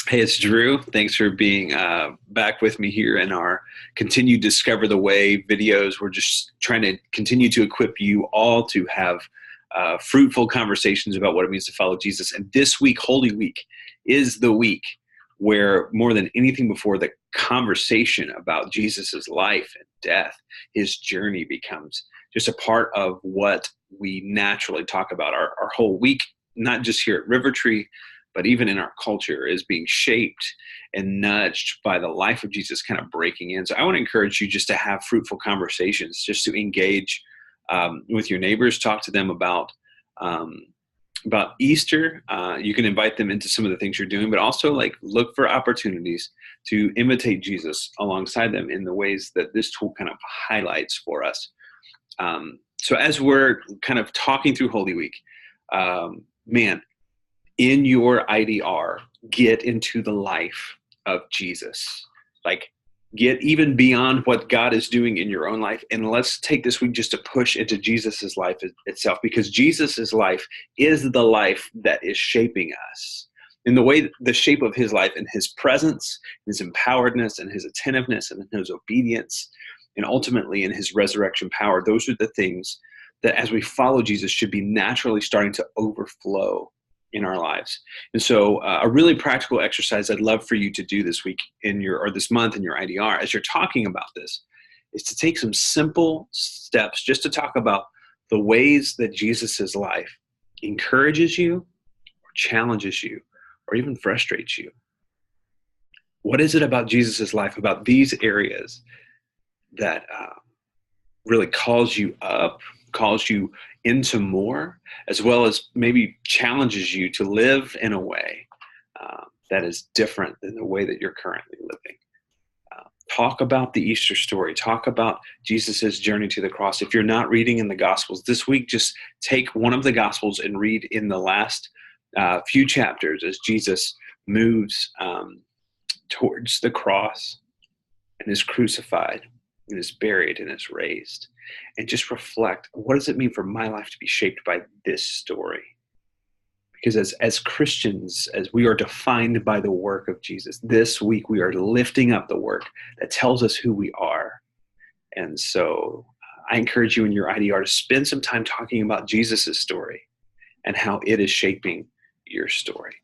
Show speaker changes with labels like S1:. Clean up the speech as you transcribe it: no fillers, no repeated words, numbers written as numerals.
S1: Hey, it's Drew. Thanks for being back with me here in our Continue Discover the Way videos. We're just trying to continue to equip you all to have fruitful conversations about what it means to follow Jesus. And this week, Holy Week, is the week where more than anything before, the conversation about Jesus's life and death, his journey, becomes just a part of what we naturally talk about. Our whole week, not just here at RiverTree, but even in our culture, is being shaped and nudged by the life of Jesus kind of breaking in. So I want to encourage you just to have fruitful conversations, just to engage with your neighbors, talk to them about Easter. You can invite them into some of the things you're doing, but also like look for opportunities to imitate Jesus alongside them in the ways that this tool kind of highlights for us. So as we're kind of talking through Holy Week, man, in your IDR, get into the life of Jesus. Like, get even beyond what God is doing in your own life. And let's take this week just to push into Jesus's life itself, because Jesus's life is the life that is shaping us. In the way, the shape of his life and his presence, his empoweredness and his attentiveness and his obedience, and ultimately in his resurrection power, those are the things that as we follow Jesus should be naturally starting to overflow in our lives. And so a really practical exercise I'd love for you to do this week or this month in your IDR, as you're talking about this, is to take some simple steps just to talk about the ways that Jesus's life encourages you or challenges you or even frustrates you. What is it about Jesus's life, about these areas, that really calls you up, calls you into more, as well as maybe challenges you to live in a way that is different than the way that you're currently living? Talk about the Easter story. Talk about Jesus's journey to the cross. If you're not reading in the Gospels this week, just take one of the Gospels and read in the last few chapters as Jesus moves towards the cross and is crucified and is buried and is raised, and just reflect, what does it mean for my life to be shaped by this story? Because as Christians, as we are defined by the work of Jesus, this week we are lifting up the work that tells us who we are. And so I encourage you in your IDR to spend some time talking about Jesus's story and how it is shaping your story.